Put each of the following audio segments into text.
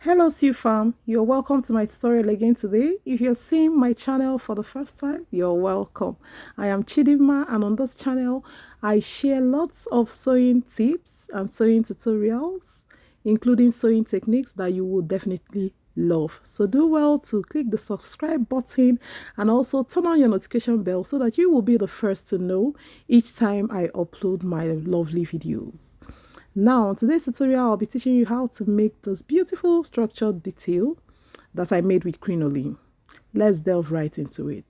Hello Sue Farm, you're welcome to my tutorial again today. If you're seeing my channel for the first time, you're welcome. I am Chidima, and on this channel I share lots of sewing tips and sewing tutorials, including sewing techniques that you will definitely love. So do well to click the subscribe button and also turn on your notification bell so that you will be the first to know each time I upload my lovely videos. Now, in today's tutorial, I'll be teaching you how to make this beautiful structured detail that I made with crinoline. Let's delve right into it.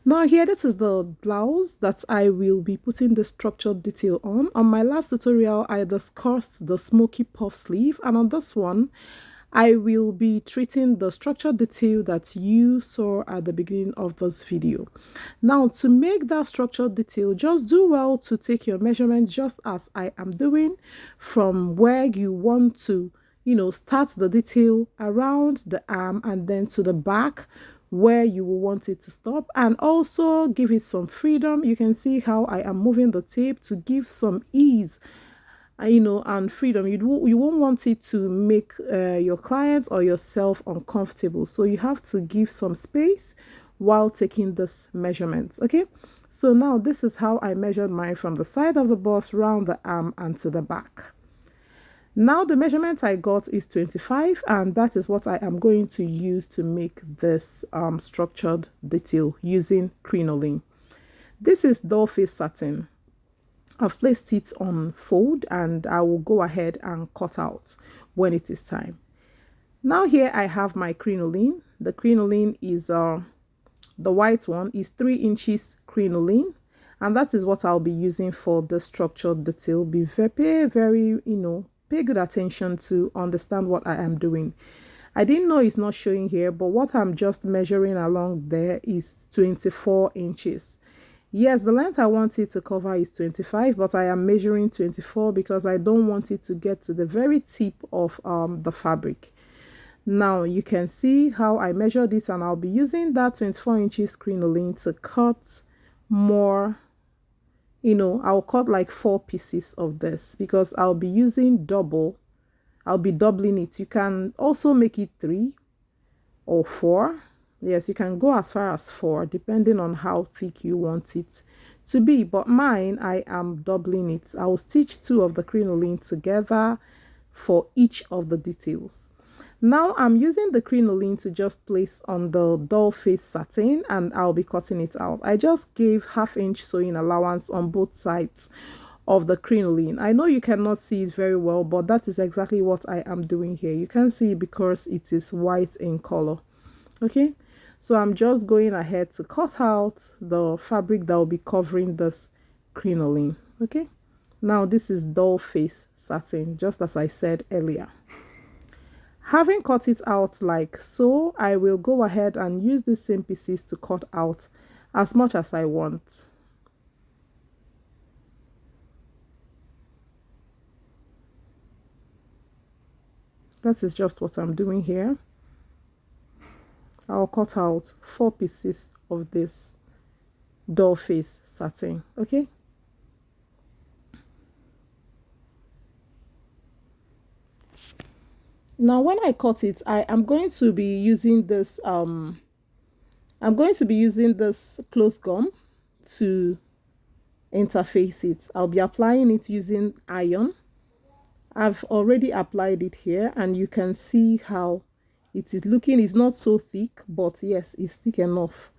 Now here, this is the blouse that I will be putting the structured detail on. On my last tutorial, I discussed the smoky puff sleeve, and on this one, I will be treating the structured detail that you saw at the beginning of this video. Now, to make that structured detail, just do well to take your measurements just as I am doing from where you want to, start the detail around the arm and then to the back where you will want it to stop, and also give it some freedom. You can see how I am moving the tape to give some ease and freedom. You won't want it to make your clients or yourself uncomfortable, so you have to give some space while taking this measurement. Okay, so now this is how I measured mine from the side of the bust, round the arm, and to the back. Now the measurement I got is 25, and that is what I am going to use to make this structured detail using crinoline. This is doll face satin. I've placed it on fold, and I will go ahead and cut out when it is time. Now here I have my crinoline. The crinoline is the white one is 3 inches crinoline, and that is what I'll be using for the structured detail. Pay good attention to understand what I am doing. I didn't know it's not showing here, but what I'm just measuring along there is 24 inches. Yes, the length I want it to cover is 25, but I am measuring 24 because I don't want it to get to the very tip of the fabric. Now you can see how I measured it, and I'll be using that 24 inches crinoline to cut more. I'll cut like 4 pieces of this because I'll be using double. I'll be doubling it. You can also make it 3 or 4. Yes, you can go as far as 4 depending on how thick you want it to be, but mine, I am doubling it. I will stitch 2 of the crinoline together for each of the details. Now I'm using the crinoline to just place on the doll face satin, and I'll be cutting it out. I just gave 1/2 inch sewing allowance on both sides of the crinoline. I know you cannot see it very well, but that is exactly what I am doing here. You can see because it is white in color. Okay, so I'm just going ahead to cut out the fabric that will be covering this crinoline. Okay, now this is doll face satin, just as I said earlier. Having cut it out like so, I will go ahead and use the same pieces to cut out as much as I want. That is just what I'm doing here. I'll cut out 4 pieces of this doll face satin. Okay, now when I cut it, I am going to be using this cloth gum to interface it. I'll be applying it using iron. I've already applied it here, and you can see how it is looking. It's not so thick, but yes, it's thick enough.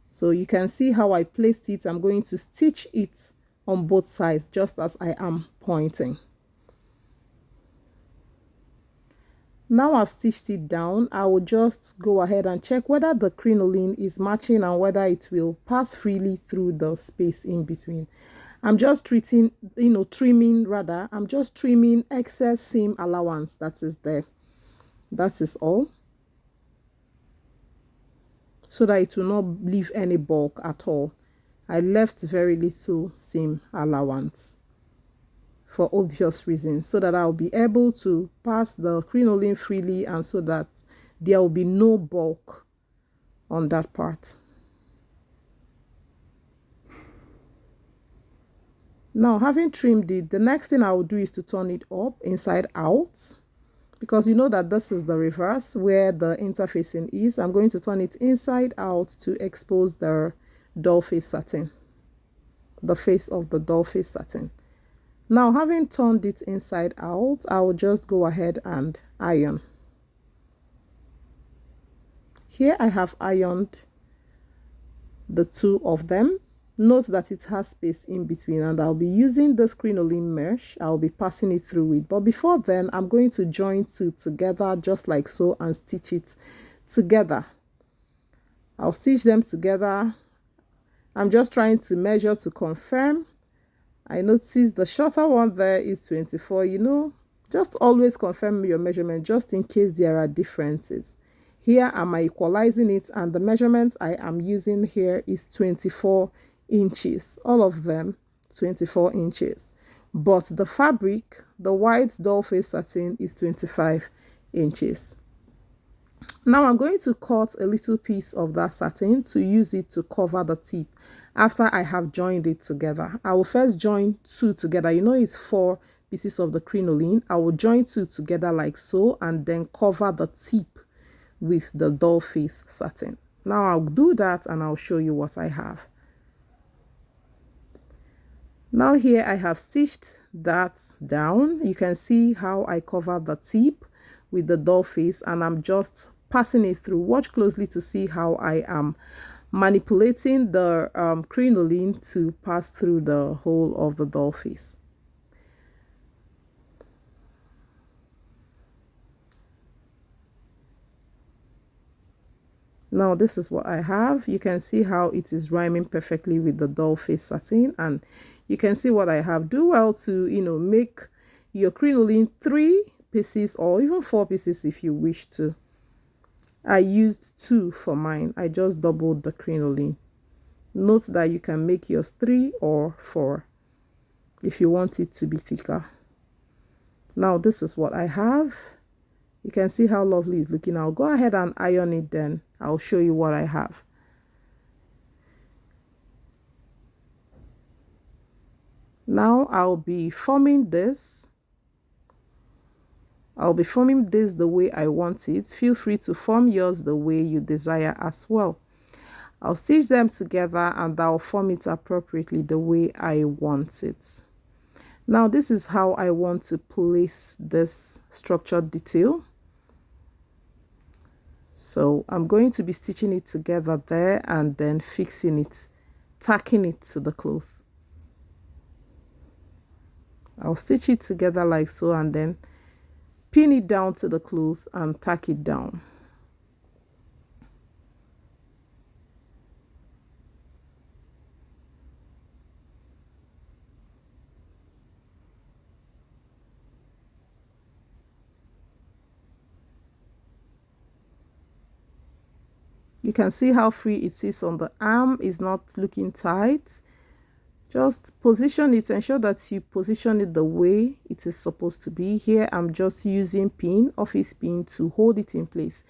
So you can see how I placed it. I'm going to stitch it on both sides just as I am pointing. Now I've stitched it down, I will just go ahead and check whether the crinoline is matching and whether it will pass freely through the space in between. I'm just trimming excess seam allowance that is there. That is all, so that it will not leave any bulk at all. I left very little seam allowance for obvious reasons, so that I'll be able to pass the crinoline freely, and so that there will be no bulk on that part. Now, having trimmed it, the next thing I will do is to turn it up inside out, because you know that this is the reverse where the interfacing is. I'm going to turn it inside out to expose the doll face satin, the face of the doll face satin. Now, having turned it inside out, I will just go ahead and iron. Here I have ironed the two of them. Note that it has space in between, and I'll be using this crinoline mesh. I'll be passing it through it. But before then, I'm going to join two together just like so and stitch it together. I'll stitch them together. I'm just trying to measure to confirm. I noticed the shorter one there is 24. You know, just always confirm your measurement just in case there are differences. Here am I equalizing it, and the measurement I am using here is 24 inches. All of them 24 inches. But the fabric, the white doll face satin, is 25 inches. Now I'm going to cut a little piece of that satin to use it to cover the tip after I have joined it together. I will first join two together. You know it's 4 pieces of the crinoline. I will join two together like so and then cover the tip with the doll face satin. Now I'll do that and I'll show you what I have. Now here I have stitched that down. You can see how I cover the tip with the doll face, and I'm just passing it through. Watch closely to see how I am manipulating the crinoline to pass through the whole of the doll face. Now this is what I have. You can see how it is rhyming perfectly with the doll face satin, and you can see what I have. Do well to, you know, make your crinoline 3 pieces or even 4 pieces if you wish to. I used 2 for mine. I just doubled the crinoline. Note that you can make yours 3 or 4 if you want it to be thicker. Now this is what I have. You can see how lovely it's looking. I'll go ahead and iron it, then I'll show you what I have. Now I'll be forming this. I'll be forming this the way I want it. Feel free to form yours the way you desire as well. I'll stitch them together and I'll form it appropriately the way I want it. Now this is how I want to place this structured detail. So I'm going to be stitching it together there and then fixing it, tacking it to the cloth. I'll stitch it together like so and then pin it down to the cloth and tack it down. You can see how free it is on the arm. It's not looking tight. Just position it, ensure that you position it the way it is supposed to be. Here I'm just using office pin to hold it in place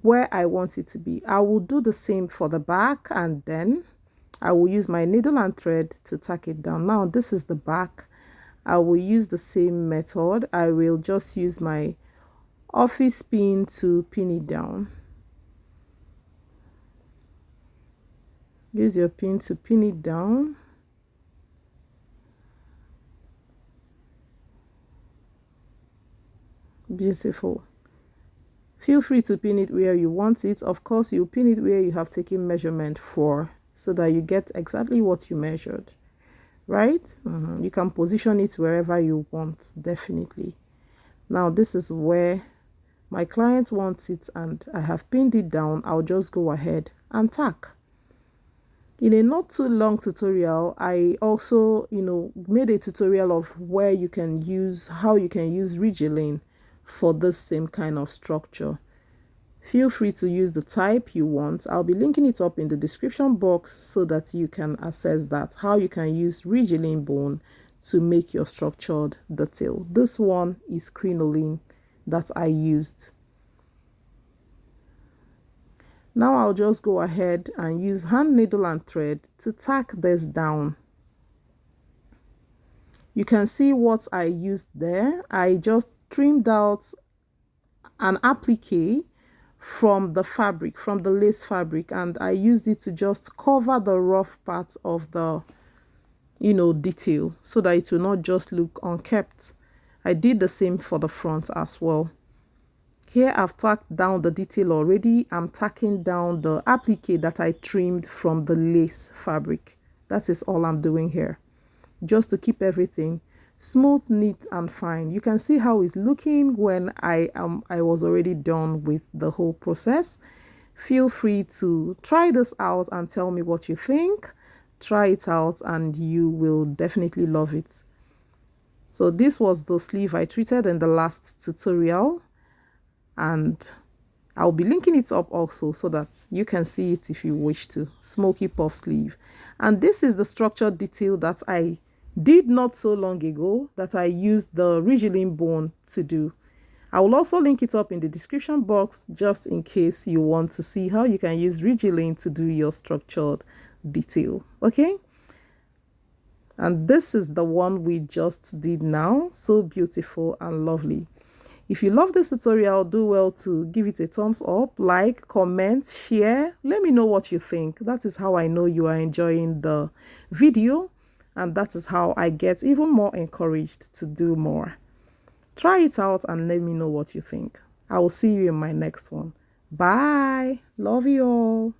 where I want it to be. I will do the same for the back, and then I will use my needle and thread to tack it down. Now this is the back. I will use the same method. I will just use my office pin to pin it down. Use your pin to pin it down. Beautiful. Feel free to pin it where you want it. Of course, you pin it where you have taken measurement for, so that you get exactly what you measured, right? You can position it wherever you want, definitely. Now this is where my client wants it and I have pinned it down. I'll just go ahead and tack. In a not too long tutorial, I also, made a tutorial of where you can use, how you can use Ridgeline for this same kind of structure. Feel free to use the type you want. I'll be linking it up in the description box so that you can access that, how you can use Ridgeline bone to make your structured detail. This one is Crinoline that I used. Now I'll just go ahead and use hand needle and thread to tack this down. You can see what I used there. I just trimmed out an applique from the fabric, from the lace fabric, and I used it to just cover the rough part of the, detail, so that it will not just look unkept. I did the same for the front as well. Here I've tacked down the detail already. I'm tacking down the applique that I trimmed from the lace fabric. That is all I'm doing here, just to keep everything smooth, neat and fine. You can see how it's looking when I was already done with the whole process. Feel free to try this out and tell me what you think. Try it out and you will definitely love it. So this was the sleeve I treated in the last tutorial, and I'll be linking it up also so that you can see it if you wish to. Smoky puff sleeve. And this is the structured detail that I did not so long ago, that I used the Ridgeline bone to do. I will also link it up in the description box just in case you want to see how you can use Ridgeline to do your structured detail. Okay? And this is the one we just did now. So beautiful and lovely. If you love this tutorial, do well to give it a thumbs up, like, comment, share. Let me know what you think. That is how I know you are enjoying the video, and that is how I get even more encouraged to do more. Try it out and let me know what you think. I will see you in my next one. Bye. Love you all.